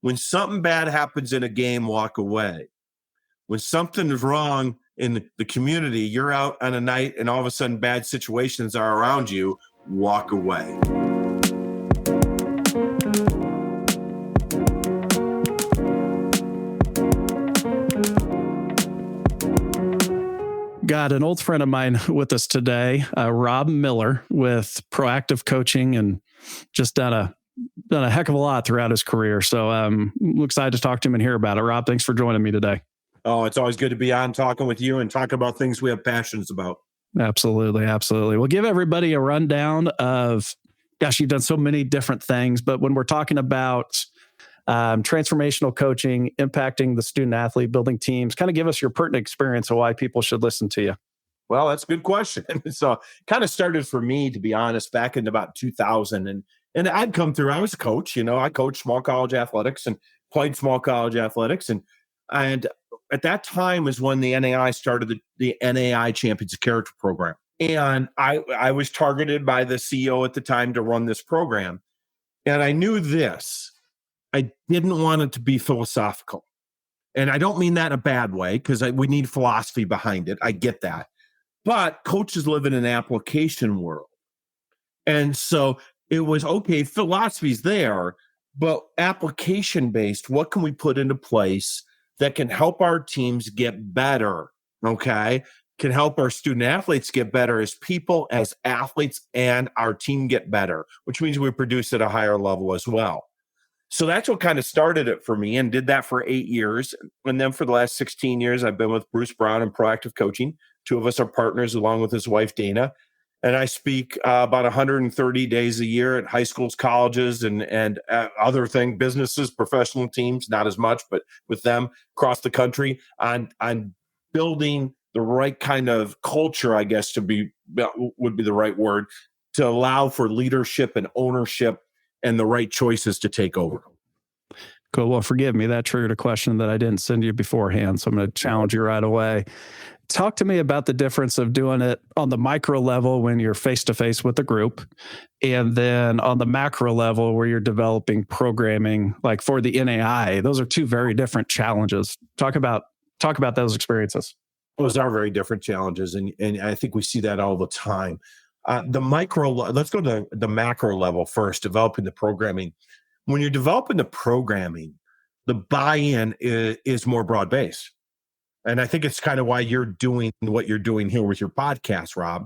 When something bad happens in a game, walk away. When something is wrong in the community, you're out on a night and all of a sudden bad situations are around you, walk away. Got an old friend of mine with us today, Rob Miller with ProActive Coaching, and just done a heck of a lot throughout his career. So I'm excited to talk to him and hear about it. Rob, thanks for joining me today. Oh, it's always good to be on talking with you and talk about things we have passions about. Absolutely. Absolutely. We'll give everybody a rundown of, gosh, you've done so many different things, but when we're talking about transformational coaching, impacting the student athlete, building teams, kind of give us your pertinent experience of why people should listen to you. Well, that's a good question. So kind of started for me, to be honest, back in about 2000. And I'd come through, I was a coach, I coached small college athletics and played small college athletics. And at that time is when the NAI started the NAI Champions of Character program. And I was targeted by the CEO at the time to run this program. And I knew this. I didn't want it to be philosophical. And I don't mean that in a bad way, because we need philosophy behind it. I get that. But coaches live in an application world. And so it was, okay, philosophy's there, but application-based, what can we put into place that can help our teams get better, okay? Can help our student athletes get better as people, as athletes, and our team get better, which means we produce at a higher level as well. So that's what kind of started it for me, and did that for 8 years. And then for the last 16 years, I've been with Bruce Brown and ProActive Coaching. Two of us are partners along with his wife, Dana. And I speak about 130 days a year at high schools, colleges, and other things, businesses, professional teams, not as much, but with them across the country on building the right kind of culture, I guess would be the right word, to allow for leadership and ownership and the right choices to take over. Cool. Well, forgive me. That triggered a question that I didn't send you beforehand. So I'm going to challenge you right away. Talk to me about the difference of doing it on the micro level when you're face-to-face with a group, and then on the macro level where you're developing programming, like for the NAI. Those are two very different challenges. Talk about those experiences. Those are very different challenges, and I think we see that all the time. Let's go to the macro level first, developing the programming. When you're developing the programming, the buy-in is more broad-based. And I think it's kind of why you're doing what you're doing here with your podcast, Rob.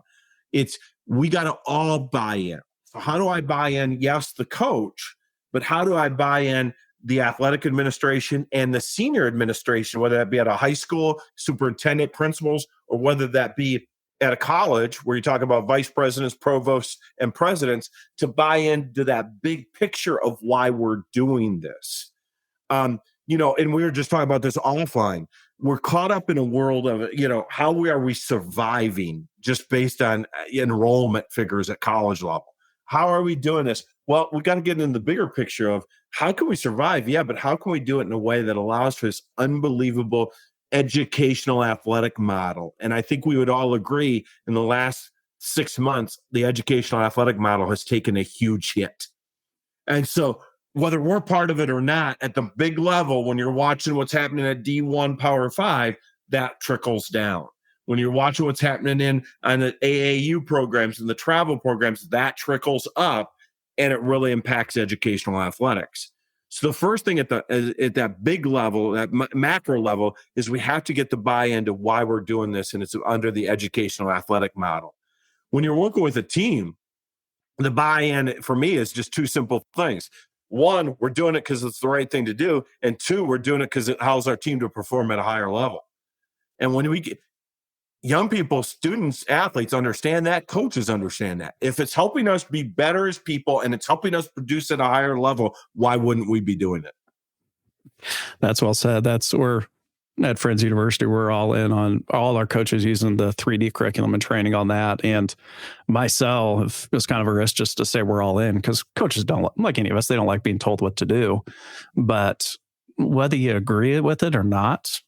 We got to all buy in. So how do I buy in? Yes, the coach, but how do I buy in the athletic administration and the senior administration, whether that be at a high school, superintendent, principals, or whether that be at a college where you talk about vice presidents, provosts, and presidents, to buy into that big picture of why we're doing this. And we were just talking about this offline. We're caught up in a world of, how are we surviving just based on enrollment figures at college level? How are we doing this? Well, we got to get into the bigger picture of how can we survive? Yeah, but how can we do it in a way that allows for this unbelievable educational athletic model? And I think we would all agree in the last 6 months, the educational athletic model has taken a huge hit. And so whether we're part of it or not, at the big level, when you're watching what's happening at D1 Power 5, that trickles down. When you're watching what's happening on the AAU programs and the travel programs, that trickles up, and it really impacts educational athletics. So the first thing at that big level, that macro level, is we have to get the buy-in to why we're doing this, and it's under the educational athletic model. When you're working with a team, the buy-in for me is just two simple things. One, we're doing it because it's the right thing to do. And two, we're doing it because it allows our team to perform at a higher level. And when we get young people, students, athletes understand that, coaches understand that. If it's helping us be better as people and it's helping us produce at a higher level, why wouldn't we be doing it? That's well said. We're at Friends University, we're all in on all our coaches using the 3D curriculum and training on that. And myself, it was kind of a risk just to say we're all in, because coaches don't like any of us. They don't like being told what to do. But whether you agree with it or not,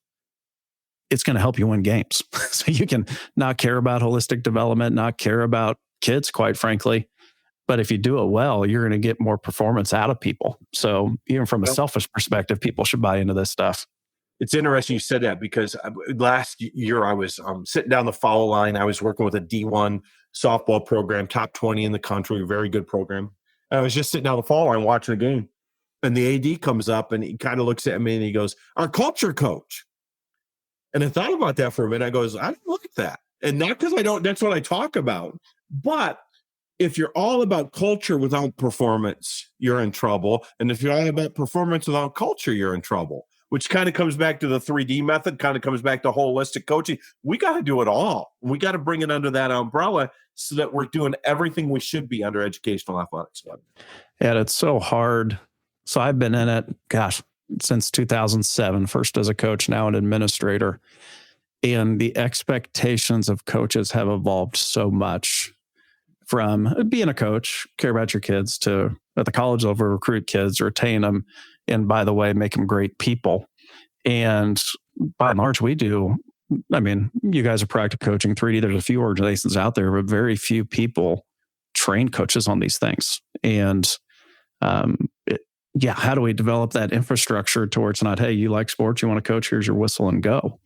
it's going to help you win games. So you can not care about holistic development, not care about kids, quite frankly, But if you do it well, you're going to get more performance out of people. So even from a selfish perspective, people should buy into this stuff. It's interesting you said that because last year I was sitting down the foul line. I was working with a D1 softball program, top 20 in the country, very good program. And I was just sitting down the foul line watching a game. And the AD comes up and he kind of looks at me and he goes, "Our culture coach." And I thought about that for a minute. I goes, "I don't look at that." And not because I don't, that's what I talk about. But if you're all about culture without performance, you're in trouble. And if you're all about performance without culture, you're in trouble, which kind of comes back to the 3D method, kind of comes back to holistic coaching. We got to do it all. We got to bring it under that umbrella so that we're doing everything we should be under educational athletics. And it's so hard. So I've been in it, gosh, since 2007, first as a coach, now an administrator. And the expectations of coaches have evolved so much from being a coach, care about your kids, to at the college level, recruit kids, retain them, and by the way, make them great people. And by and large, we do. I mean, you guys are ProActive Coaching 3D. There's a few organizations out there, but very few people train coaches on these things. And how do we develop that infrastructure towards not, hey, you like sports, you want to coach, here's your whistle and go.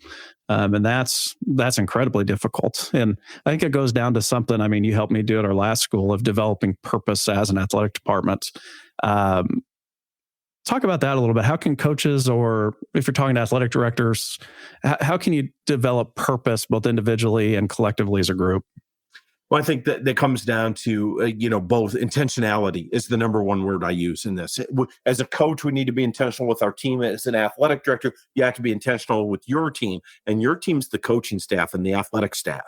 And that's incredibly difficult. And I think it goes down to something, I mean, you helped me do at our last school of developing purpose as an athletic department. Talk about that a little bit. How can coaches, or if you're talking to athletic directors, how can you develop purpose both individually and collectively as a group? Well, I think that comes down to, both. Intentionality is the number one word I use in this. As a coach, we need to be intentional with our team. As an athletic director, you have to be intentional with your team, and your team's the coaching staff and the athletic staff.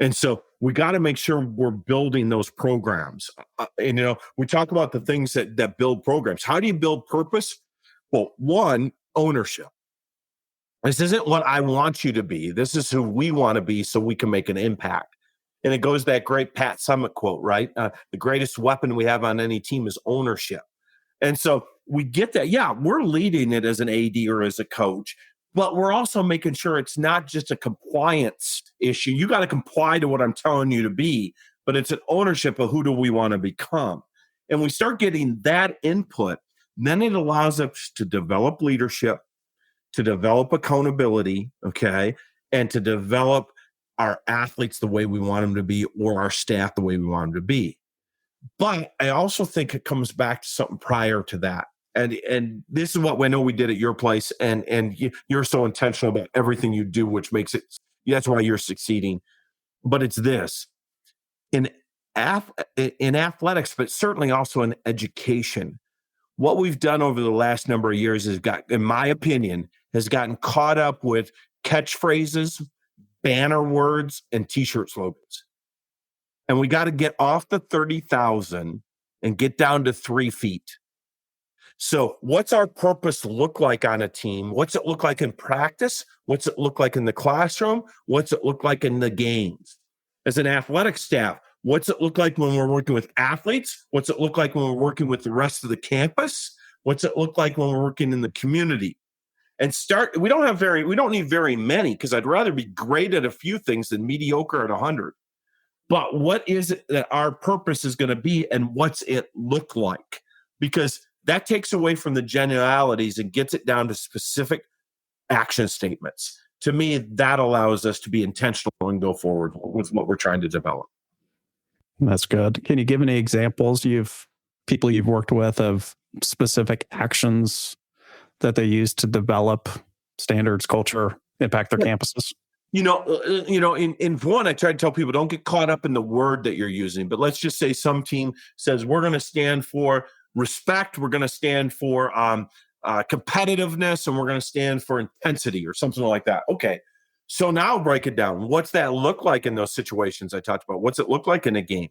And so we got to make sure we're building those programs. We talk about the things that build programs. How do you build purpose? Well, one, ownership. This isn't what I want you to be. This is who we want to be so we can make an impact. And it goes that great Pat Summitt quote, right? The greatest weapon we have on any team is ownership. And so we get that. Yeah, we're leading it as an AD or as a coach, but we're also making sure it's not just a compliance issue. You got to comply to what I'm telling you to be, but it's an ownership of who do we want to become. And we start getting that input, then it allows us to develop leadership, to develop accountability, okay, and to develop our athletes the way we want them to be, or our staff the way we want them to be. But I also think it comes back to something prior to that. And this is what we know we did at your place. And you're so intentional about everything you do, which makes it, that's why you're succeeding. But it's this, in athletics, but certainly also in education, what we've done over the last number of years in my opinion, has gotten caught up with catchphrases, banner words, and t-shirt slogans. And we got to get off the 30,000 and get down to 3 feet. So what's our purpose look like on a team? What's it look like in practice? What's it look like in the classroom? What's it look like in the games? As an athletic staff, what's it look like when we're working with athletes? What's it look like when we're working with the rest of the campus? What's it look like when we're working in the community? And we don't need very many, because I'd rather be great at a few things than mediocre at 100. But what is it that our purpose is going to be, and what's it look like? Because that takes away from the generalities and gets it down to specific action statements. To me, that allows us to be intentional and go forward with what we're trying to develop. That's good. Can you give any examples people you've worked with of specific actions that they use to develop standards, culture, impact their campuses? In one, I try to tell people, don't get caught up in the word that you're using. But let's just say some team says, we're going to stand for respect, we're going to stand for competitiveness, and we're going to stand for intensity or something like that. Okay, so now break it down. What's that look like in those situations I talked about? What's it look like in a game?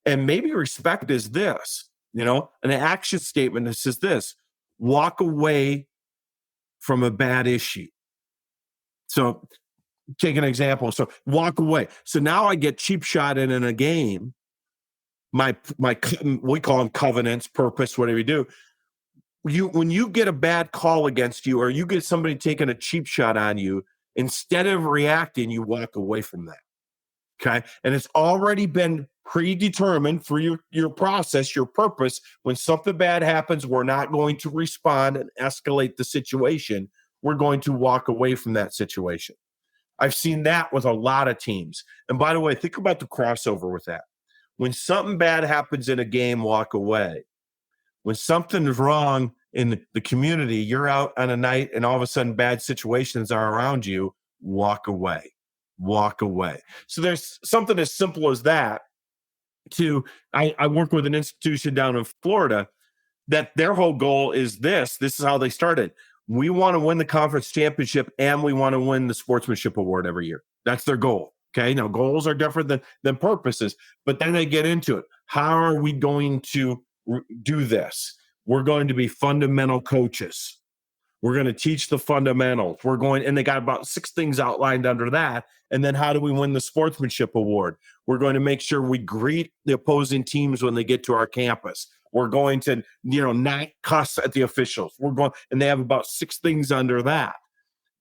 And maybe respect is this, an action statement that says this: walk away from a bad issue. So take an example. So walk away. So now I get cheap shot in a game. My we call them covenants, purpose, whatever you do. When you get a bad call against you, or you get somebody taking a cheap shot on you, instead of reacting, you walk away from that. Okay. And it's already been predetermined for your process, your purpose. When something bad happens, we're not going to respond and escalate the situation. We're going to walk away from that situation. I've seen that with a lot of teams. And by the way, think about the crossover with that. When something bad happens in a game, walk away. When something is wrong in the community, you're out on a night and all of a sudden bad situations are around you, walk away. Walk away. So there's something as simple as that I work with an institution down in Florida that their whole goal is this is how they started. We want to win the conference championship and we want to win the sportsmanship award every year. That's their goal. Okay. Now goals are different than purposes, but then they get into it. How are we going to do this? We're going to be fundamental coaches. We're going to teach the fundamentals. And they got about 6 things outlined under that. And then how do we win the sportsmanship award? We're going to make sure we greet the opposing teams when they get to our campus. We're going to, not cuss at the officials. And they have about 6 things under that.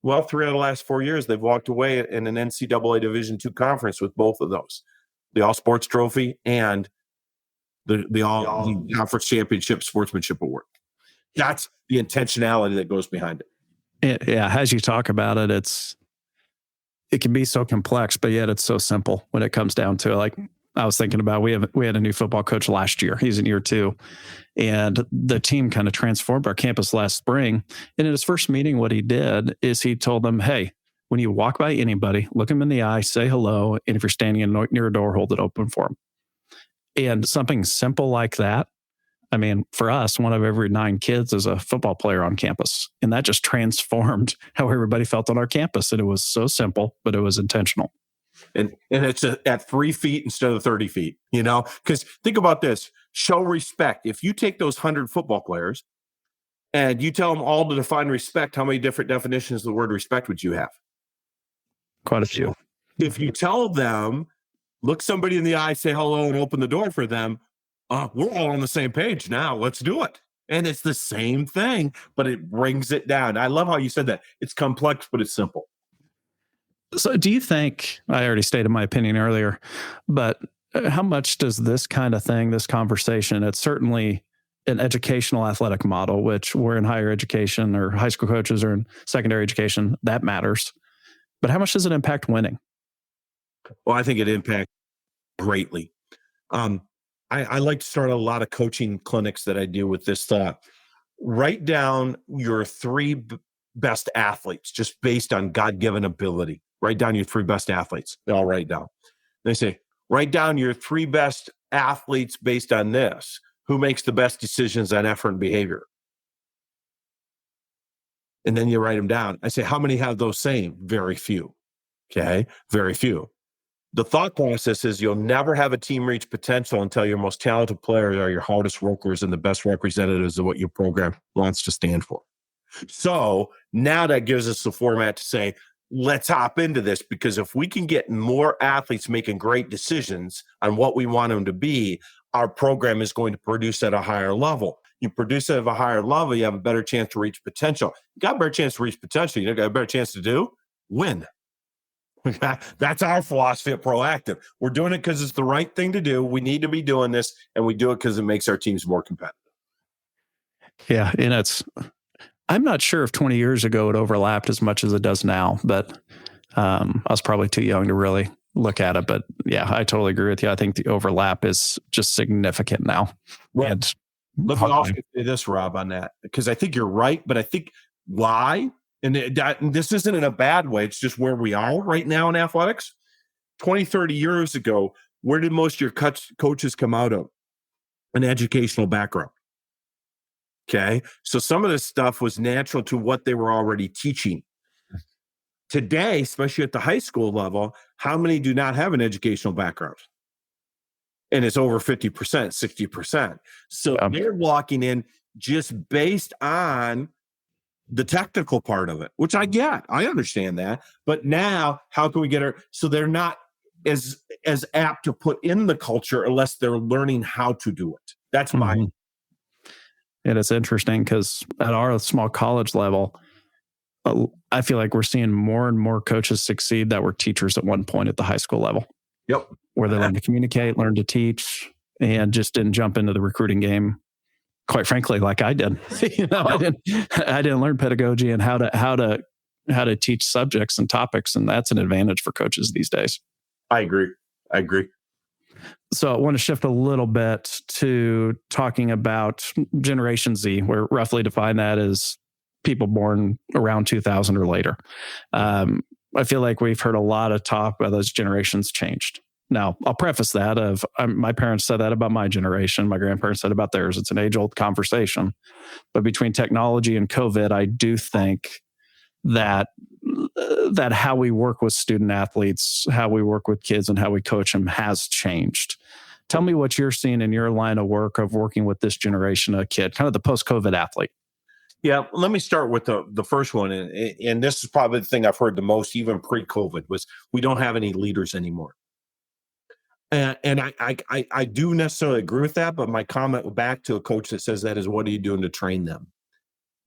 Well, 3 out of the last 4 years, they've walked away in an NCAA Division II conference with both of those, the All Sports Trophy and the All Conference Championship Sportsmanship Award. That's the intentionality that goes behind it. Yeah, as you talk about it, it can be so complex, but yet it's so simple when it comes down to it. Like I was thinking about, we had a new football coach last year. He's in year 2, and the team kind of transformed our campus last spring. And in his first meeting, what he did is he told them, "Hey, when you walk by anybody, look them in the eye, say hello, and if you're standing near a door, hold it open for them." And something simple like that. I mean, for us, 1 of every 9 kids is a football player on campus. And that just transformed how everybody felt on our campus. And it was so simple, but it was intentional. And it's at 3 feet instead of 30 feet, because think about this, show respect. If you take those 100 football players and you tell them all to define respect, how many different definitions of the word respect would you have? Quite a few. If you tell them, look somebody in the eye, say hello, and open the door for them, we're all on the same page now. Let's do it. And it's the same thing, but it brings it down. I love how you said that. It's complex, but it's simple. So do you think, I already stated my opinion earlier, but how much does this kind of thing, this conversation, it's certainly an educational athletic model, which we're in higher education or high school coaches or in secondary education, that matters. But how much does it impact winning? Well, I think it impacts greatly. I like to start a lot of coaching clinics that I do with this thought. Write down your 3 best athletes just based on God-given ability. Write down your 3 best athletes. They all write down. They say, write down your 3 best athletes based on this. Who makes the best decisions on effort and behavior? And then you write them down. I say, how many have those same? Very few. Okay, very few. The thought process is you'll never have a team reach potential until your most talented players are your hardest workers and the best representatives of what your program wants to stand for. So now that gives us the format to say, let's hop into this, because if we can get more athletes making great decisions on what we want them to be, our program is going to produce at a higher level. You produce at a higher level, you have a better chance to reach potential. You got a better chance to reach potential. You got a better chance to do? Win. That's our philosophy at ProActive. We're doing it because it's the right thing to do. We need to be doing this, and we do it because it makes our teams more competitive. Yeah, and I'm not sure if 20 years ago it overlapped as much as it does now, but I was probably too young to really look at it. But yeah, I totally agree with you. I think the overlap is just significant now. Well, let me also say this, Rob, on that, because I think you're right, but I think why? And this isn't in a bad way. It's just where we are right now in athletics. 20, 30 years ago, where did most of your coaches come out of? An educational background. Okay. So some of this stuff was natural to what they were already teaching. Today, especially at the high school level, how many do not have an educational background? And it's over 50%, 60%. So they're walking in just based on the technical part of it, which I get. I understand that. But now, how can we get her so they're not as apt to put in the culture unless they're learning how to do it? That's my. And it's interesting because at our small college level, I feel like we're seeing more and more coaches succeed that were teachers at one point at the high school level. Yep. where they learn to communicate, learn to teach, and just didn't jump into the recruiting game, quite frankly, like I did. I didn't learn pedagogy and how to teach subjects and topics, and that's an advantage for coaches these days. I agree. So I want to shift a little bit to talking about Generation Z, where roughly define that as people born around 2000 or later. I feel like we've heard a lot of talk about those generations changed. Now, I'll preface that of my parents said that about my generation. My grandparents said about theirs. It's an age-old conversation. But between technology and COVID, I do think that how we work with student athletes, how we work with kids, and how we coach them has changed. Tell me what you're seeing in your line of work of working with this generation of kid, kind of the post-COVID athlete. Yeah, let me start with the first one, and this is probably the thing I've heard the most, even pre-COVID, was we don't have any leaders anymore. And I do necessarily agree with that, but my comment back to a coach that says that is, what are you doing to train them?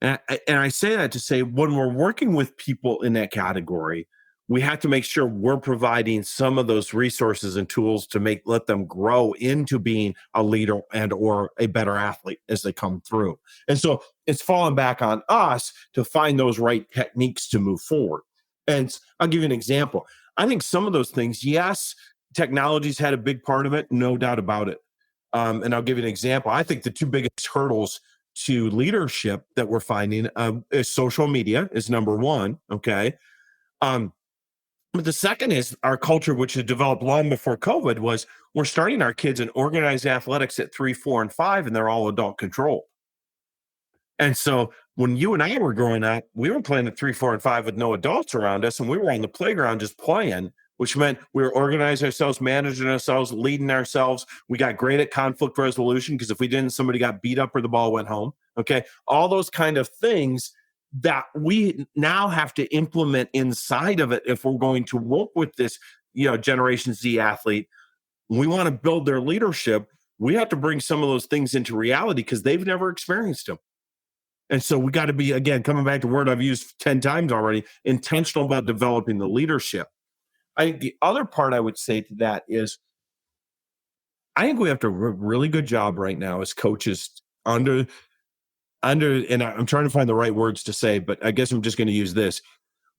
And I say that to say, when we're working with people in that category, we have to make sure we're providing some of those resources and tools to let them grow into being a leader and or a better athlete as they come through. And so it's falling back on us to find those right techniques to move forward. And I'll give you an example. I think some of those things, yes, technology's had a big part of it, no doubt about it. And I'll give you an example. I think the two biggest hurdles to leadership that we're finding is social media is number one. Okay. But the second is our culture, which had developed long before COVID, was we're starting our kids in organized athletics at 3, 4, and 5, and they're all adult controlled. And so when you and I were growing up, we were playing at 3, 4, and 5 with no adults around us, and we were on the playground just playing, which meant we were organizing ourselves, managing ourselves, leading ourselves. We got great at conflict resolution because if we didn't, somebody got beat up or the ball went home. Okay. All those kind of things that we now have to implement inside of it if we're going to work with this, Generation Z athlete. We want to build their leadership. We have to bring some of those things into reality because they've never experienced them. And so we got to be, again, coming back to a word I've used 10 times already, intentional about developing the leadership. I think the other part I would say to that is, I think we have to do a really good job right now as coaches under, and I'm trying to find the right words to say, but I guess I'm just going to use this.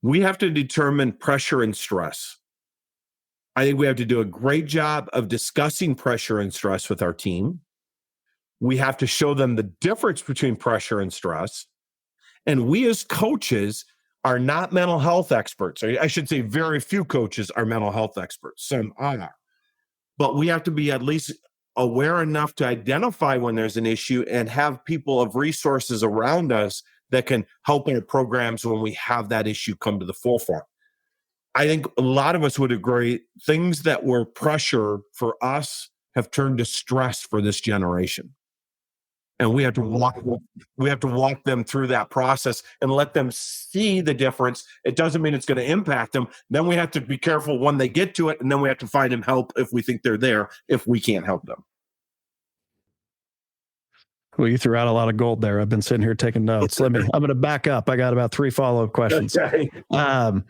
We have to determine pressure and stress. I think we have to do a great job of discussing pressure and stress with our team. We have to show them the difference between pressure and stress. And we as coaches are not mental health experts. I should say very few coaches are mental health experts. Some are. But we have to be at least aware enough to identify when there's an issue and have people of resources around us that can help our programs when we have that issue come to the forefront. I think a lot of us would agree things that were pressure for us have turned to stress for this generation. And we have to walk them through that process and let them see the difference. It doesn't mean it's going to impact them. Then we have to be careful when they get to it, and then we have to find them help if we think they're there, if we can't help them. Well, you threw out a lot of gold there. I've been sitting here taking notes. I'm going to back up. I got about 3 follow-up questions. Okay. I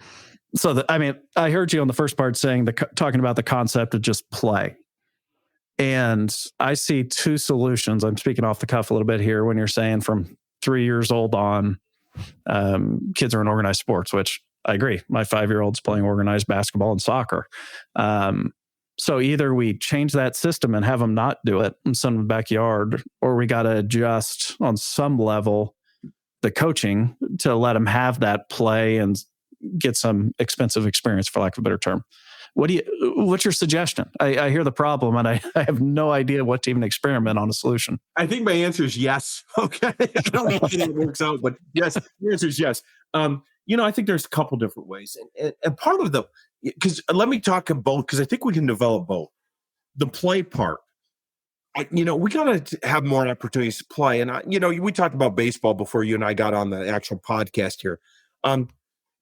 heard you on the first part saying talking about the concept of just play. And I see 2 solutions. I'm speaking off the cuff a little bit here when you're saying from 3 years old on, kids are in organized sports, which I agree. My 5-year-old's playing organized basketball and soccer. So either we change that system and have them not do it in some backyard, or we got to adjust on some level the coaching to let them have that play and get some expensive experience, for lack of a better term. What's your suggestion? I hear the problem and I have no idea what to even experiment on a solution. I think my answer is yes. Okay. I don't know how that works out, but yes, the answer is yes. I think there's a couple different ways. And part of because let me talk about both, because I think we can develop both. The play part. We got to have more opportunities to play. And, we talked about baseball before you and I got on the actual podcast here.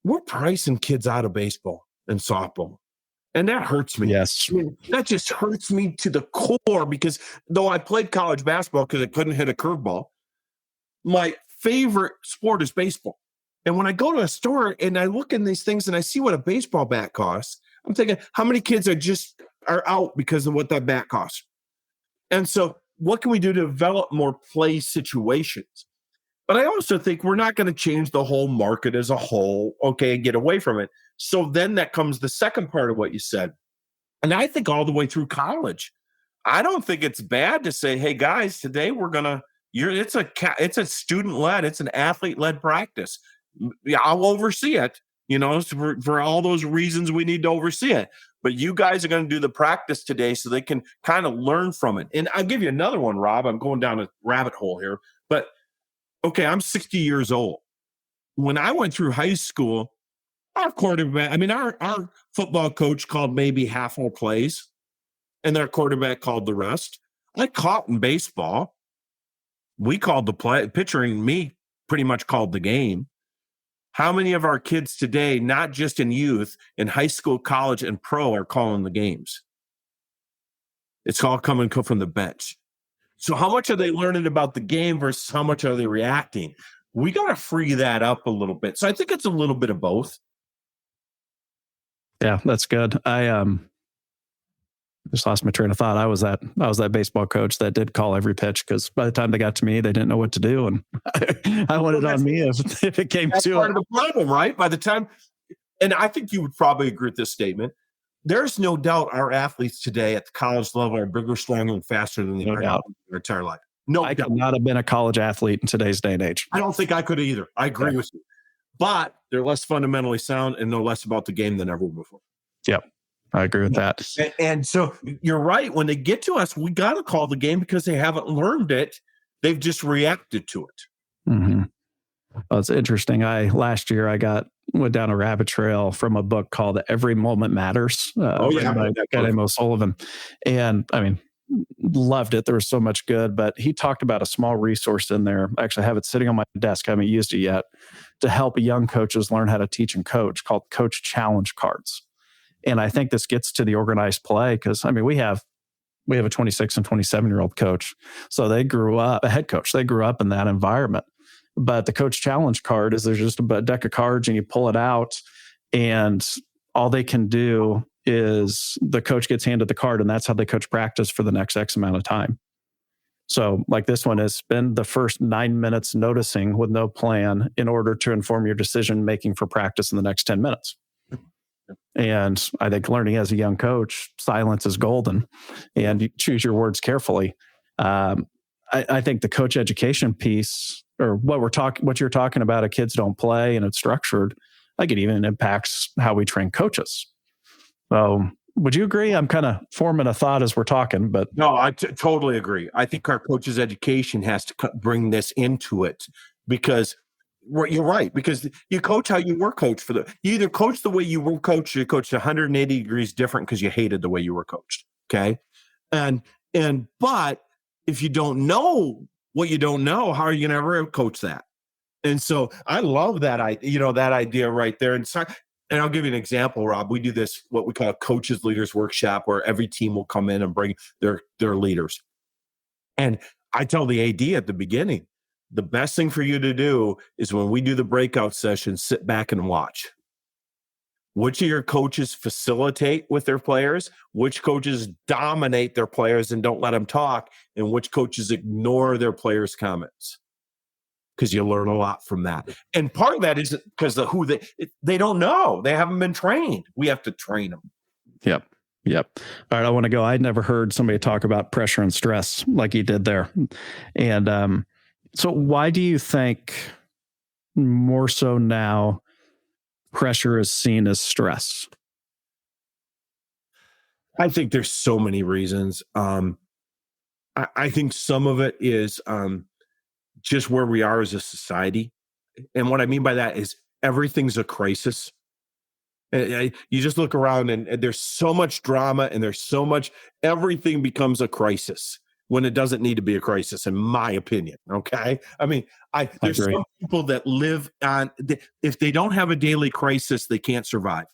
We're pricing kids out of baseball and softball. And that hurts me. Yes. That just hurts me to the core, because though I played college basketball because I couldn't hit a curveball, my favorite sport is baseball. And when I go to a store and I look in these things and I see what a baseball bat costs, I'm thinking, how many kids are just are out because of what that bat costs. And so what can we do to develop more play situations? But I also think we're not going to change the whole market as a whole, okay, and get away from it. So then that comes the second part of what you said. And I think all the way through college, I don't think it's bad to say, hey guys, today we're gonna it's a student led, it's an athlete led practice. Yeah, I'll oversee it, for all those reasons we need to oversee it. But you guys are going to do the practice today so they can kind of learn from it. And I'll give you another one, Rob. I'm going down a rabbit hole here, but okay, I'm 60 years old. When I went through high school, our quarterback, our football coach called maybe half our plays, and their quarterback called the rest. I caught in baseball. We called the play, pitcher and me pretty much called the game. How many of our kids today, not just in youth, in high school, college, and pro, are calling the games? It's all coming from the bench. So how much are they learning about the game versus how much are they reacting? We got to free that up a little bit. So I think it's a little bit of both. Yeah, that's good. I just lost my train of thought. I was that baseball coach that did call every pitch, because by the time they got to me, they didn't know what to do, and I wanted on me if it came that's to part it. of the problem, right? By the time, and I think you would probably agree with this statement. There's no doubt our athletes today at the college level are bigger, stronger, and faster than they are in their entire life. No, I could not have been a college athlete in today's day and age. I don't think I could either. I agree with you. But they're less fundamentally sound and know less about the game than ever before. Yep. I agree with that. And so you're right. When they get to us, we got to call the game because they haven't learned it. They've just reacted to it. Mm-hmm. Well, it's interesting. Last year I went down a rabbit trail from a book called Every Moment Matters. By a guy named O'Sullivan. And loved it. There was so much good, but he talked about a small resource in there. I actually have it sitting on my desk. I haven't used it yet, to help young coaches learn how to teach and coach, called Coach Challenge Cards. And I think this gets to the organized play, because we have a 26 and 27-year-old coach. So they grew up, a head coach, they grew up in that environment. But the Coach Challenge card is, there's just a deck of cards and you pull it out, and all they can do is the coach gets handed the card, and that's how they coach practice for the next X amount of time. So like this one is, spend the first 9 minutes noticing with no plan in order to inform your decision making for practice in the next 10 minutes. And I think learning as a young coach, silence is golden, and you choose your words carefully. I think the coach education piece, or what you're talking about, kids don't play and it's structured, I think it even impacts how we train coaches. So would you agree? I'm kind of forming a thought as we're talking, but no, I totally agree. I think our coaches' education has to bring this into it, because you're right. Because you coach how you were coached. You either coach the way you were coached, or you coached 180 degrees different because you hated the way you were coached. Okay, but if you don't know what you don't know, how are you going to ever coach that? And so I love that idea right there. And I'll give you an example, Rob. We do this, what we call a coaches leaders workshop, where every team will come in and bring their leaders. And I tell the AD at the beginning, the best thing for you to do is, when we do the breakout session, sit back and watch. Which of your coaches facilitate with their players? Which coaches dominate their players and don't let them talk? And which coaches ignore their players' comments? Because you learn a lot from that. And part of that is because they don't know. They haven't been trained. We have to train them. Yep. All right, I want to go. I'd never heard somebody talk about pressure and stress like you did there. And so why do you think more so now pressure is seen as stress? I think there's so many reasons. I think some of it is just where we are as a society. And what I mean by that is everything's a crisis. You just look around and there's so much drama, and everything becomes a crisis when it doesn't need to be a crisis, in my opinion. Okay. There's some people that live on, if they don't have a daily crisis, they can't survive.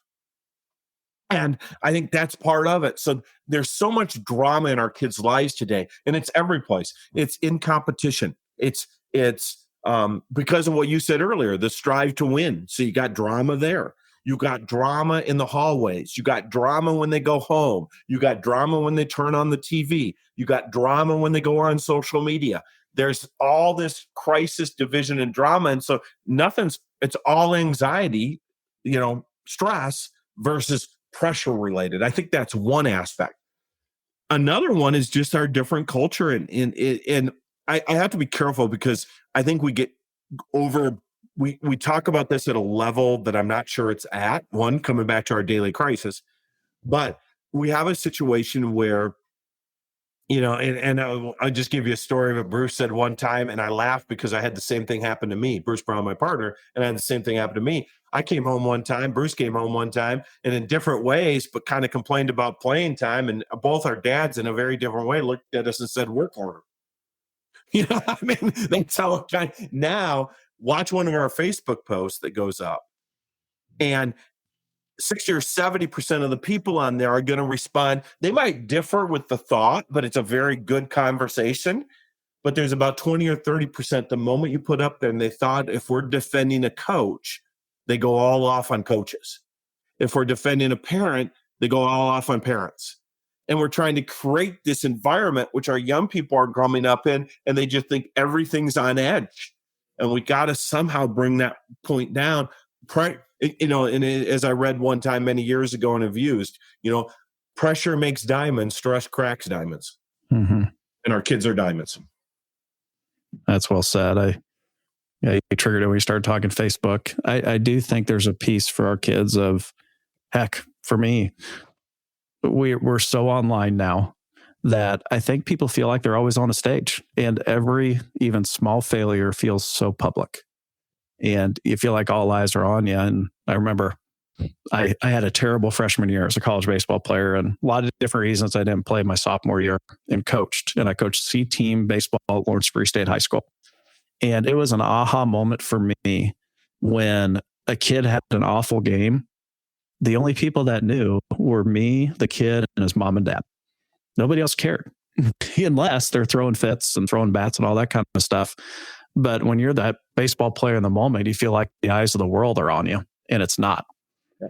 And I think that's part of it. So there's so much drama in our kids' lives today, and it's every place. It's in competition. It's because of what you said earlier, the strive to win. So you got drama there. You got drama in the hallways. You got drama when they go home. You got drama when they turn on the TV. You got drama when they go on social media. There's all this crisis, division, and drama. And so it's all anxiety, stress versus pressure related. I think that's one aspect. Another one is just our different culture. And I have to be careful because I think we get we talk about this at a level that I'm not sure it's at. One, coming back to our daily crisis, but we have a situation where, and I'll just give you a story of what Bruce said one time, and I laughed because I had the same thing happen to me. Bruce Brown, my partner, and I had the same thing happen to me. I came home one time, Bruce came home one time, and in different ways, but kind of complained about playing time. And both our dads, in a very different way, looked at us and said, "Work harder." I mean, that's how now watch one of our Facebook posts that goes up, and 60 or 70% of the people on there are going to respond. They might differ with the thought, but it's a very good conversation. But there's about 20 or 30% the moment you put up there, and they thought if we're defending a coach, they go all off on coaches. If we're defending a parent, they go all off on parents. And we're trying to create this environment, which our young people are growing up in, and they just think everything's on edge. And we got to somehow bring that point down. And as I read one time many years ago and have used, pressure makes diamonds, stress cracks diamonds. Mm-hmm. And our kids are diamonds. That's well said. You triggered it when you started talking Facebook. I do think there's a piece for our kids of, heck, for me, we're so online now that I think people feel like they're always on a stage, and every even small failure feels so public. And you feel like all eyes are on you. And I remember I had a terrible freshman year as a college baseball player, and a lot of different reasons I didn't play my sophomore year, and I coached C-team baseball at Lawrence Free State High School. And it was an aha moment for me when a kid had an awful game. The only people that knew were me, the kid, and his mom and dad. Nobody else cared, unless they're throwing fits and throwing bats and all that kind of stuff. But when you're that baseball player in the moment, you feel like the eyes of the world are on you, and it's not.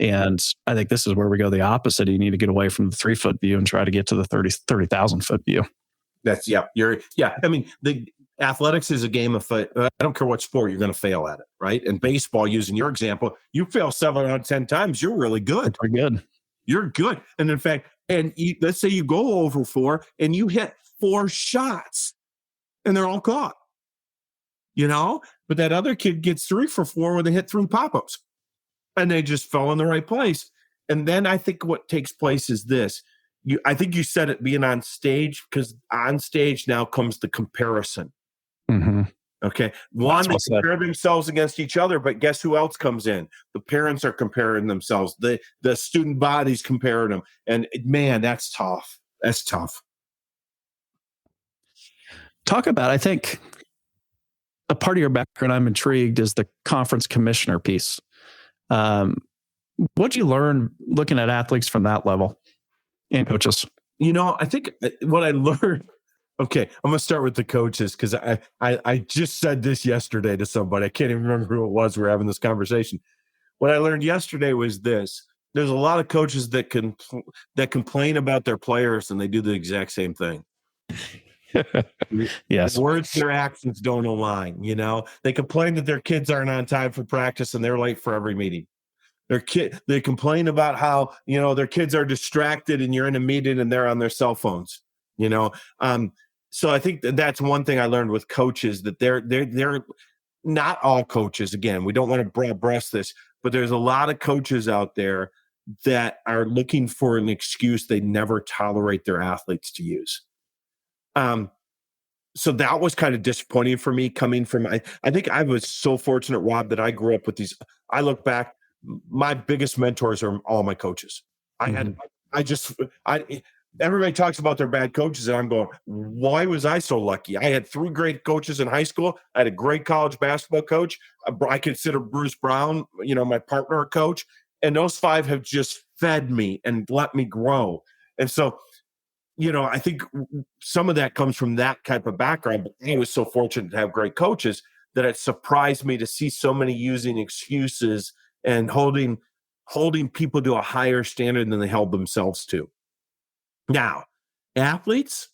And I think this is where we go the opposite. You need to get away from the 3-foot view and try to get to the 30,000 foot view. I mean, the athletics is a game of, I don't care what sport, you're going to fail at it, right? And baseball, using your example, you fail 7 out of 10 times, you're really good. You're good. And in fact, let's say you go over 4 and you hit 4 shots and they're all caught. But that other kid gets 3 for 4 where they hit 3 pop-ups and they just fell in the right place. And then I think what takes place is this. I think you said it, being on stage, because on stage now comes the comparison. Mm-hmm. Okay. One, they compare themselves against each other, but guess who else comes in? The parents are comparing themselves. The student body's comparing them. And man, that's tough. That's tough. Talk about, I think, a part of your background I'm intrigued is the conference commissioner piece. What'd you learn looking at athletes from that level and coaches? I think what I learned, okay, I'm going to start with the coaches, because I just said this yesterday to somebody. I can't even remember who it was. We were having this conversation. What I learned yesterday was this. There's a lot of coaches that complain about their players, and they do the exact same thing. Yes. Their words, their actions don't align. They complain that their kids aren't on time for practice and they're late for every meeting. They complain about how, their kids are distracted and you're in a meeting and they're on their cell phones, So I think that's one thing I learned with coaches, that they're not all coaches. Again, we don't want to broad brush this, but there's a lot of coaches out there that are looking for an excuse they never tolerate their athletes to use. So that was kind of disappointing for me, coming from, I think I was so fortunate, Rob, that I grew up with these. I look back, my biggest mentors are all my coaches. Everybody talks about their bad coaches, and I'm going, why was I so lucky? I had 3 great coaches in high school. I had a great college basketball coach. I consider Bruce Brown, my partner, a coach, and those 5 have just fed me and let me grow. And so, I think some of that comes from that type of background, but I was so fortunate to have great coaches that it surprised me to see so many using excuses and holding holding people to a higher standard than they held themselves to. Now, athletes,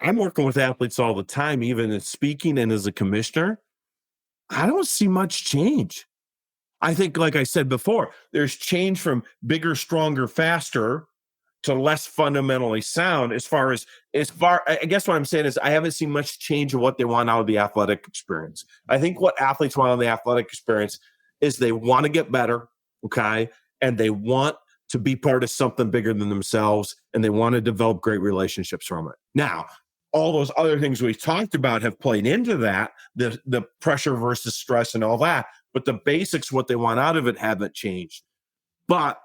I'm working with athletes all the time, even in speaking and as a commissioner. I don't see much change. I think, like I said before, there's change from bigger, stronger, faster to less fundamentally sound I guess what I'm saying is I haven't seen much change of what they want out of the athletic experience. I think what athletes want out of the athletic experience is they want to get better, okay? And they want to be part of something bigger than themselves, and they want to develop great relationships from it. Now, all those other things we talked about have played into that, the pressure versus stress and all that, but the basics, what they want out of it, haven't changed. But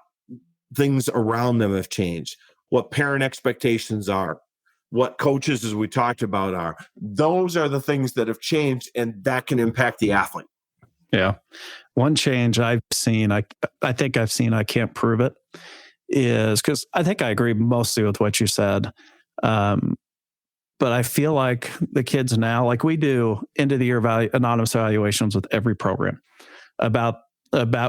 things around them have changed. What parent expectations are, what coaches, as we talked about, are. Those are the things that have changed, and that can impact the athlete. Yeah. One change I've seen, I think I've seen, I can't prove it, is because I think I agree mostly with what you said. But I feel like the kids now, like we do end of the year anonymous evaluations with every program about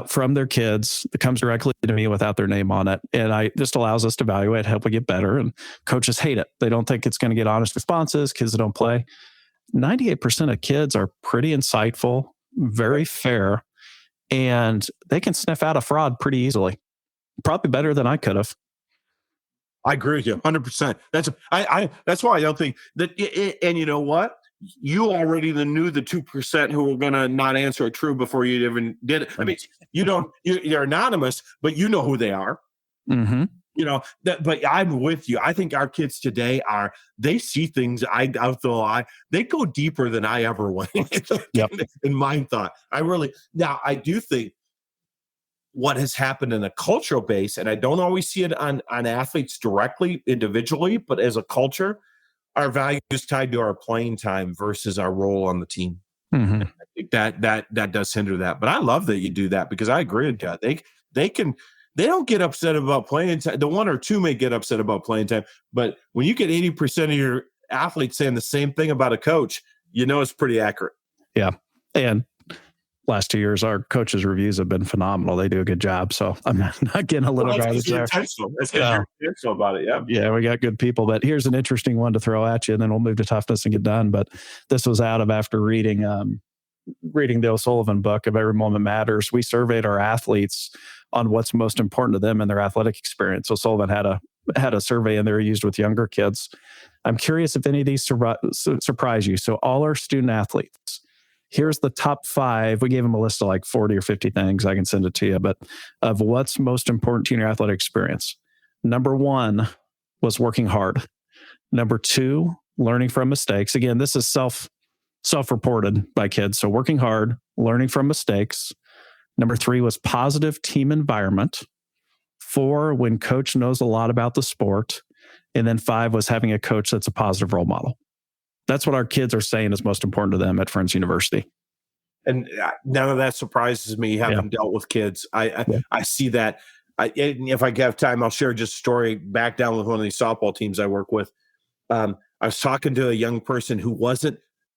from their kids. It comes directly to me without their name on it. And I just allows us to evaluate, help we get better. And coaches hate it. They don't think it's going to get honest responses. Kids that don't play. 98% of kids are pretty insightful, very fair, and they can sniff out a fraud pretty easily. Probably better than I could have. I agree with you 100%. That's why I don't think that. And you know what? You already knew the 2% who were going to not answer it true before you even did it. I mean, you're anonymous, but you know who they are. Mm-hmm. But I'm with you. I think our kids today they see things they go deeper than I ever went in my thought. I do think what has happened in a cultural base, and I don't always see it on athletes directly, individually, but as a culture, our value is tied to our playing time versus our role on the team. Mm-hmm. I think that does hinder that. But I love that you do that, because I agree with that. They don't get upset about playing time. The one or two may get upset about playing time, but when you get 80% of your athletes saying the same thing about a coach, it's pretty accurate. Yeah. And last 2 years, our coaches' reviews have been phenomenal. They do a good job. So I'm not getting a little garbage there. That's because you're intentional about it. Yeah. Yeah, we got good people. But here's an interesting one to throw at you, and then we'll move to toughness and get done. But this was out of after reading the O'Sullivan book of Every Moment Matters. We surveyed our athletes on what's most important to them in their athletic experience. O'Sullivan had a survey in there used with younger kids. I'm curious if any of these surprise you. So all our student athletes, here's the top 5. We gave them a list of like 40 or 50 things. I can send it to you, but of what's most important to your athletic experience. Number 1 was working hard. Number 2, learning from mistakes. Again, this is self-reported by kids. So working hard, learning from mistakes. Number 3 was positive team environment. 4, when coach knows a lot about the sport. And then 5 was having a coach that's a positive role model. That's what our kids are saying is most important to them at Friends University. And none of that surprises me, having dealt with kids. I see that. If I have time, I'll share just a story back down with one of these softball teams I work with. I was talking to a young person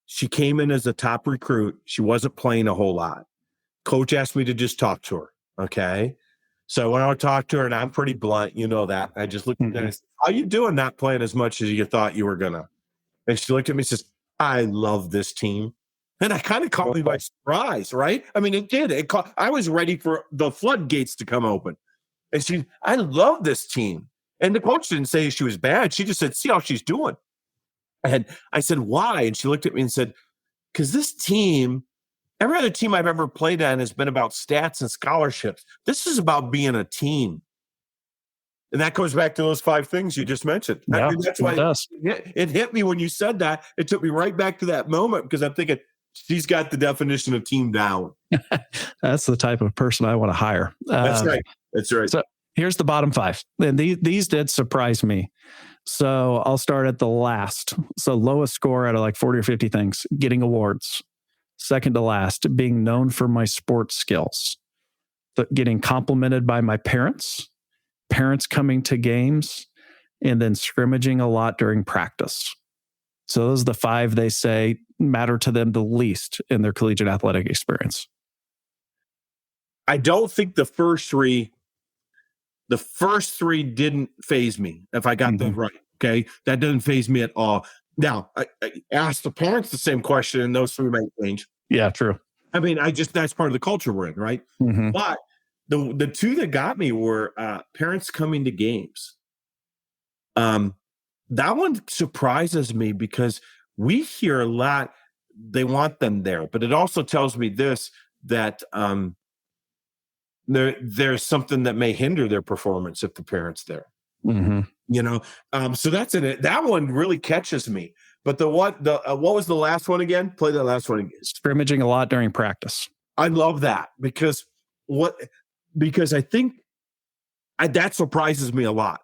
she came in as a top recruit. She wasn't playing a whole lot. Coach asked me to just talk to her. Okay. So when I would talk to her, and I'm pretty blunt, you know that. I just looked at her and said, "How you doing not playing as much as you thought you were going to?" And she looked at me and says, "I love this team." And I kind of caught me by surprise, right? I mean, it did. I was ready for the floodgates to come open. And "I love this team." And the coach didn't say she was bad. She just said, "See how she's doing." And I said, "Why?" And she looked at me and said, "Because this team, every other team I've ever played on has been about stats and scholarships. This is about being a team." And that goes back to those 5 things you just mentioned. Yeah, I mean, that's why it hit me when you said that. It took me right back to that moment, because I'm thinking, she's got the definition of team down. That's the type of person I want to hire. That's right. That's right. So here's the bottom 5. And these did surprise me. So I'll start at the last. So lowest score out of like 40 or 50 things, getting awards. Second to last, being known for my sports skills. Getting complimented by my parents coming to games, and then scrimmaging a lot during practice. So those are the 5 they say matter to them the least in their collegiate athletic experience. I don't think the first three didn't phase me, if I got that right. Okay. That doesn't phase me at all. Now, I asked the parents the same question, and those three might change. Yeah, true. I mean, that's part of the culture we're in, right? But the two that got me were parents coming to games. That one surprises me because we hear a lot, they want them there, but it also tells me this, that there's something that may hinder their performance if the parent's there. So that's it. That one really catches me. But what was the last one again? Play that last one again. Scrimmaging a lot during practice. I love that because I think that surprises me a lot.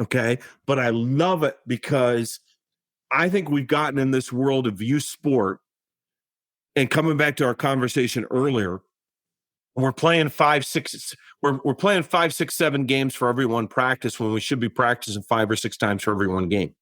Okay. But I love it because I think we've gotten in this world of youth sport, and coming back to our conversation earlier, we're playing 5, 6, we're playing 5, 6, 7 games for every one practice when we should be practicing 5 or 6 times for every one game.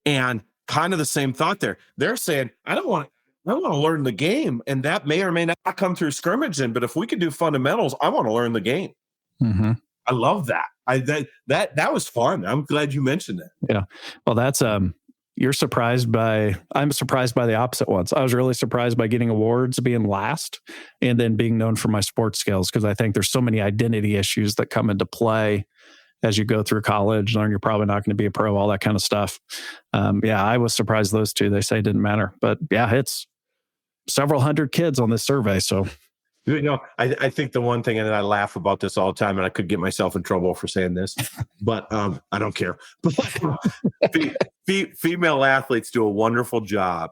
And kind of the same thought there. They're saying, I want to learn the game, and that may or may not come through scrimmaging, but if we can do fundamentals, I want to learn the game. I love that. That was fun. I'm glad you mentioned that. Yeah. Well, that's I'm surprised by the opposite ones. I was really surprised by getting awards, being last, and then being known for my sports skills, because I think there's so many identity issues that come into play as you go through college, learn you're probably not going to be a pro, all that kind of stuff. I was surprised those two, they say, didn't matter. But yeah, it's several hundred kids on this survey. So, I think the one thing, and I laugh about this all the time, and I could get myself in trouble for saying this, but I don't care. Female athletes do a wonderful job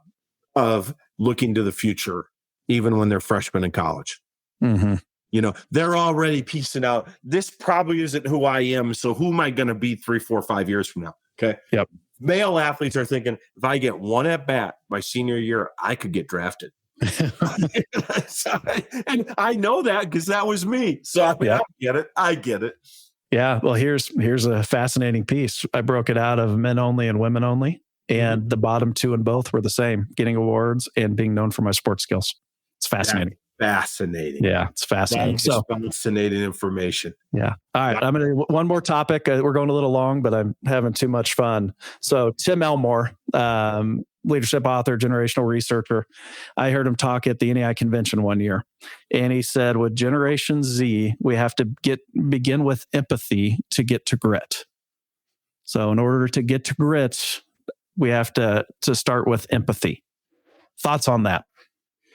of looking to the future, even when they're freshmen in college. They're already piecing out, this probably isn't who I am, so who am I going to be 3, 4, 5 years from now? Okay. Yep. Male athletes are thinking, if I get one at bat my senior year, I could get drafted. And I know that because that was me. So I get it. Yeah. Well, here's a fascinating piece. I broke it out of men only and women only. And the bottom two in both were the same, getting awards and being known for my sports skills. It's fascinating. Fascinating. Yeah, it's fascinating. So fascinating information. Yeah. All right. I'm going to one more topic. We're going a little long, but I'm having too much fun. So Tim Elmore, leadership author, generational researcher. I heard him talk at the NEI convention one year, and he said, with Generation Z, we have to begin with empathy to get to grit. So in order to get to grit, we have to start with empathy. Thoughts on that?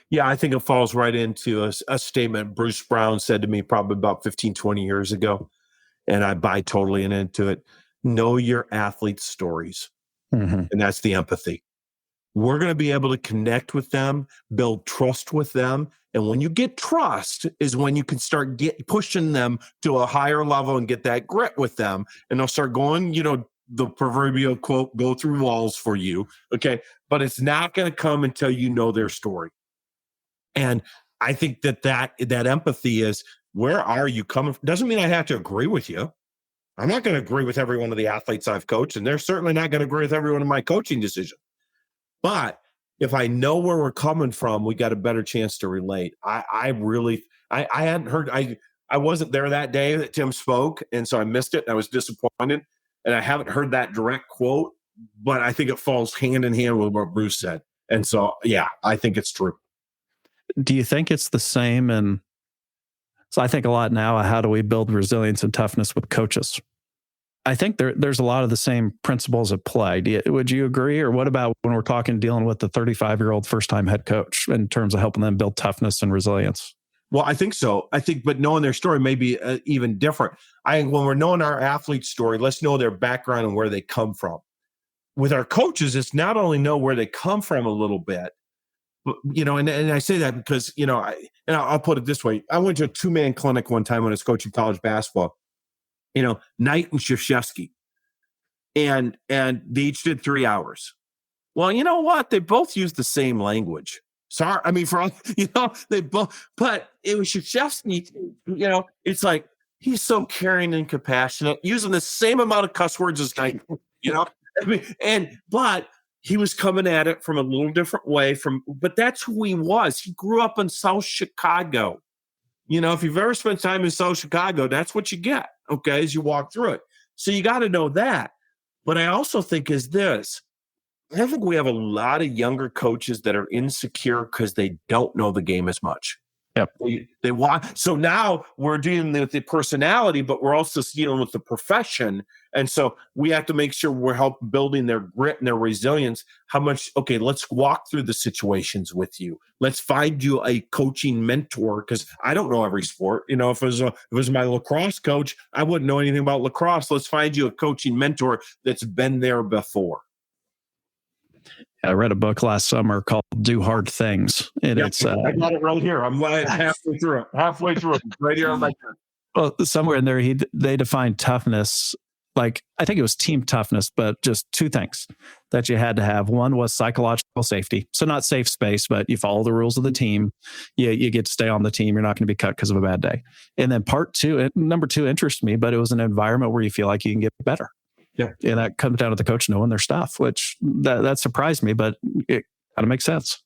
Yeah, I think it falls right into a statement Bruce Brown said to me probably about 15, 20 years ago, and I buy totally into it. Know your athletes' stories, and that's the empathy. We're going to be able to connect with them, build trust with them, and when you get trust is when you can start pushing them to a higher level and get that grit with them, and they'll start going, the proverbial quote, go through walls for you, okay? But it's not going to come until you know their story. And I think that empathy is, where are you coming from? Doesn't mean I have to agree with you. I'm not going to agree with every one of the athletes I've coached, and they're certainly not going to agree with every one of my coaching decisions. But if I know where we're coming from, we got a better chance to relate. I hadn't heard, I wasn't there that day that Tim spoke, and so I missed it. And I was disappointed, and I haven't heard that direct quote, but I think it falls hand in hand with what Bruce said. And so, yeah, I think it's true. Do you think it's the same? And so I think a lot now, how do we build resilience and toughness with coaches? I think there's a lot of the same principles at play. Would you agree? Or what about when we're dealing with the 35-year-old first-time head coach in terms of helping them build toughness and resilience? Well, I think so. But knowing their story may be even different. I think when we're knowing our athlete's story, let's know their background and where they come from. With our coaches, it's not only know where they come from a little bit, but, and I say that because, I'll put it this way. I went to a 2-man clinic one time when I was coaching college basketball. Knight and Krzyzewski, and they each did 3 hours. Well, you know what? They both used the same language. Sorry, I mean, they both, but it was Krzyzewski. It's like he's so caring and compassionate, using the same amount of cuss words as Knight. But he was coming at it from a little different way. But that's who he was. He grew up in South Chicago. If you've ever spent time in South Chicago, that's what you get, okay, as you walk through it. So you got to know that. But I also think I think we have a lot of younger coaches that are insecure because they don't know the game as much. Yep. They want. So now we're dealing with the personality, but we're also dealing with the profession. And so we have to make sure we're helping building their grit and their resilience. Okay, let's walk through the situations with you. Let's find you a coaching mentor, because I don't know every sport. If it was my lacrosse coach, I wouldn't know anything about lacrosse. Let's find you a coaching mentor that's been there before. I read a book last summer called Do Hard Things. And I got it right here. I'm halfway through it. Right here on my turn. Well, somewhere in there, they defined toughness. Like, I think it was team toughness, but just two things that you had to have. One was psychological safety. So not safe space, but you follow the rules of the team. You get to stay on the team. You're not going to be cut because of a bad day. And then number two interests me, but it was an environment where you feel like you can get better. Yeah. And that comes down to the coach knowing their stuff, which that surprised me, but it kind of makes sense.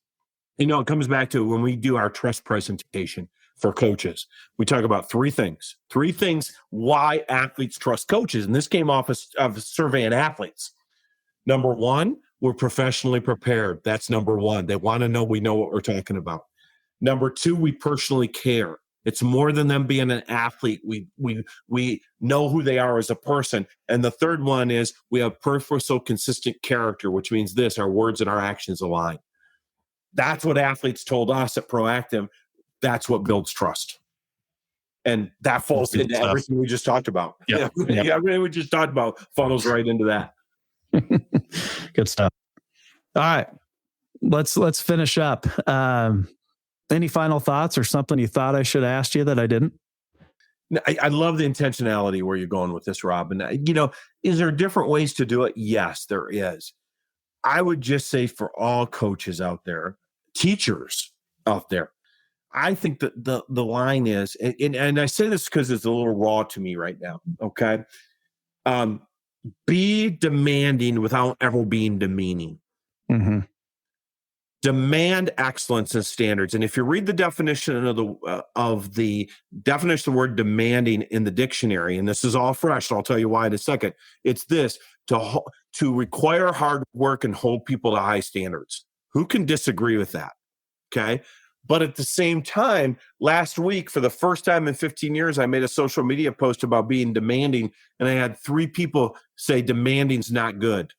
It comes back to when we do our trust presentation for coaches, we talk about three things why athletes trust coaches. And this came off of surveying athletes. Number one, we're professionally prepared. That's number one. They want to know we know what we're talking about. Number two, we personally care. It's more than them being an athlete. We know who they are as a person. And the third one is we have purposeful, consistent character, which means our words and our actions align. That's what athletes told us at ProActive. That's what builds trust. And that falls into everything we just talked about. Yep. Everything we just talked about funnels right into that. Good stuff. All right. Let's finish up. Any final thoughts or something you thought I should ask you that I didn't? I love the intentionality where you're going with this, Rob. And, is there different ways to do it? Yes, there is. I would just say for all coaches out there, teachers out there, I think that the line is, and I say this because it's a little raw to me right now, okay? Be demanding without ever being demeaning. Mm-hmm. Demand excellence and standards. And if you read the definition of the definition of the word demanding in the dictionary, and this is all fresh, so I'll tell you why in a second, it's this: to require hard work and hold people to high standards. Who can disagree with that? Okay. But at the same time, last week, for the first time in 15 years, I made a social media post about being demanding, and I had 3 people say demanding's not good.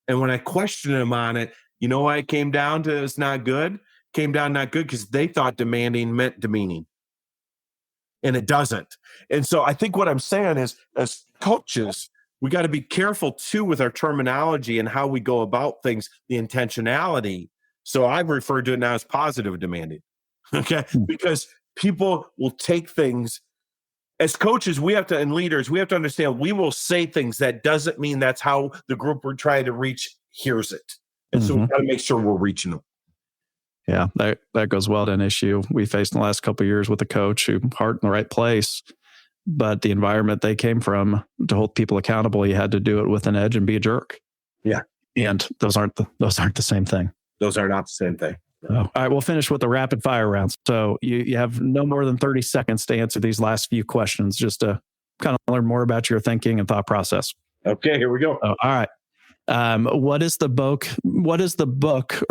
And when I questioned them on it, you know why it came down to it's not good? Came down not good because they thought demanding meant demeaning. And it doesn't. And so I think what I'm saying is, as coaches, we got to be careful too with our terminology and how we go about things, the intentionality. So I've referred to it now as positive demanding. Okay. Because people will take things as coaches, and leaders, we have to understand we will say things that doesn't mean that's how the group we're trying to reach hears it. And so we've got to make sure we're reaching them. Yeah, that goes well to an issue we faced in the last couple of years with a coach who heart in the right place, but the environment they came from to hold people accountable, you had to do it with an edge and be a jerk. Yeah. And those aren't the same thing. Those are not the same thing. Oh. All right, we'll finish with the rapid fire rounds. So you have no more than 30 seconds to answer these last few questions, just to kind of learn more about your thinking and thought process. Okay, here we go. All right. What is the book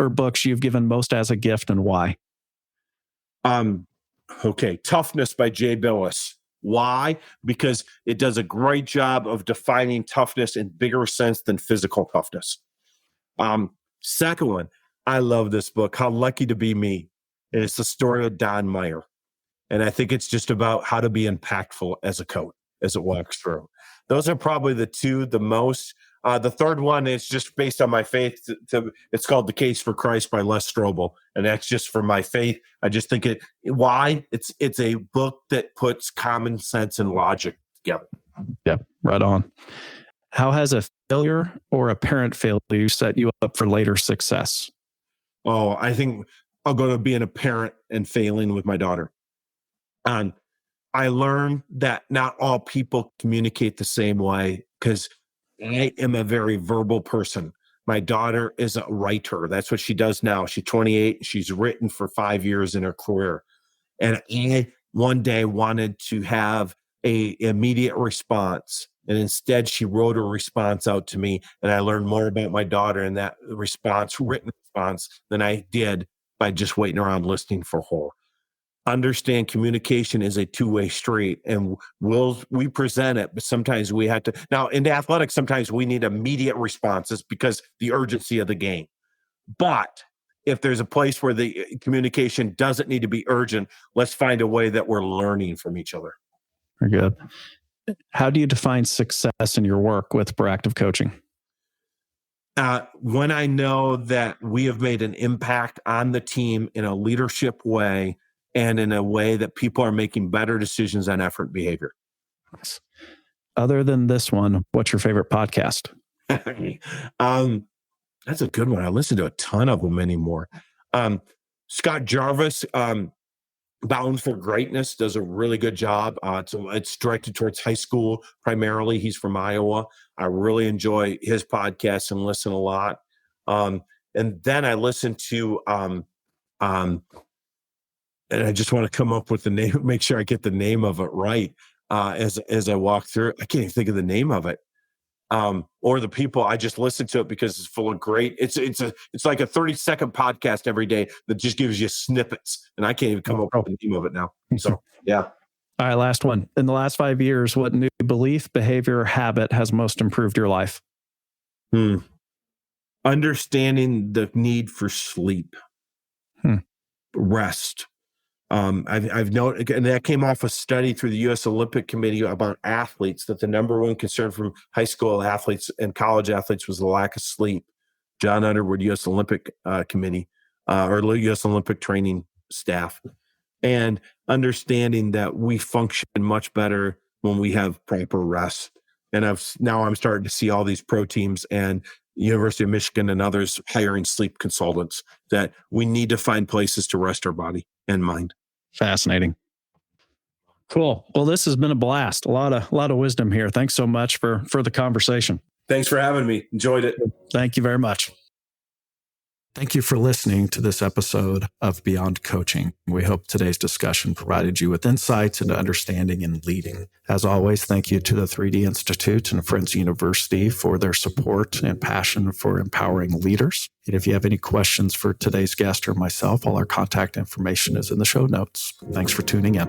or books you've given most as a gift, and why? Okay. Toughness by Jay Billis. Why? Because it does a great job of defining toughness in bigger sense than physical toughness. Second one, I love this book, How Lucky to Be Me. And it's the story of Don Meyer. And I think it's just about how to be impactful as a coach as it walks through. Those are probably the two, the most. The third one is just based on my faith. It's called The Case for Christ by Les Strobel. And that's just for my faith. I just think why? It's a book that puts common sense and logic together. Yeah, right on. How has a failure or apparent failure set you up for later success? Oh, I think I'll go to being a parent and failing with my daughter. And I learned that not all people communicate the same way, because I am a very verbal person. My daughter is a writer. That's what she does now. She's 28. She's written for 5 years in her career. And I one day wanted to have a immediate response. And instead she wrote a response out to me. And I learned more about my daughter in that response, written response, than I did by just waiting around listening for her. Understand communication is a two-way street, and we present it, but sometimes we have to. Now in athletics, sometimes we need immediate responses because the urgency of the game. But if there's a place where the communication doesn't need to be urgent, let's find a way that we're learning from each other. Very good. How do you define success in your work with proactive coaching? When I know that we have made an impact on the team in a leadership way and in a way that people are making better decisions on effort and behavior. Other than this one, what's your favorite podcast? That's a good one. I listen to a ton of them anymore. Scott Jarvis, Bound for Greatness, does a really good job. It's directed towards high school primarily. He's from Iowa. I really enjoy his podcast and listen a lot. And then I listen to, and I just want to come up with the name, make sure I get the name of it right as I walk through. I can't even think of the name of it. Or the people. I just listen to it because it's full of great. It's like a 30-second podcast every day that just gives you snippets, and I can't even come up with the name of it now. So yeah. All right, last one. In the last 5 years, what new belief, behavior, or habit has most improved your life? Understanding the need for sleep, rest. I've noted, and that came off a study through the U.S. Olympic Committee about athletes, that the number one concern from high school athletes and college athletes was the lack of sleep. John Underwood, U.S. Olympic Committee, or U.S. Olympic training staff, and understanding that we function much better when we have proper rest. And now I'm starting to see all these pro teams and University of Michigan and others hiring sleep consultants, that we need to find places to rest our body and mind. Fascinating. Cool. Well, this has been a blast. A lot of wisdom here. Thanks so much for the conversation. Thanks for having me. Enjoyed it. Thank you very much. Thank you for listening to this episode of Beyond Coaching. We hope today's discussion provided you with insights into understanding and leading. As always, thank you to the 3D Institute and Friends University for their support and passion for empowering leaders. And if you have any questions for today's guest or myself, all our contact information is in the show notes. Thanks for tuning in.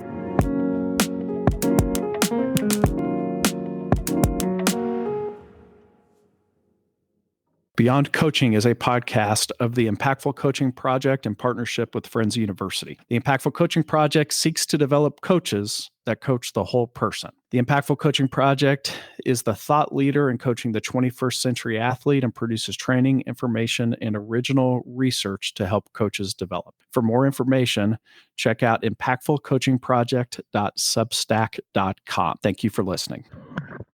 Beyond Coaching is a podcast of the Impactful Coaching Project in partnership with Friends University. The Impactful Coaching Project seeks to develop coaches that coach the whole person. The Impactful Coaching Project is the thought leader in coaching the 21st century athlete and produces training, information, and original research to help coaches develop. For more information, check out impactfulcoachingproject.substack.com. Thank you for listening.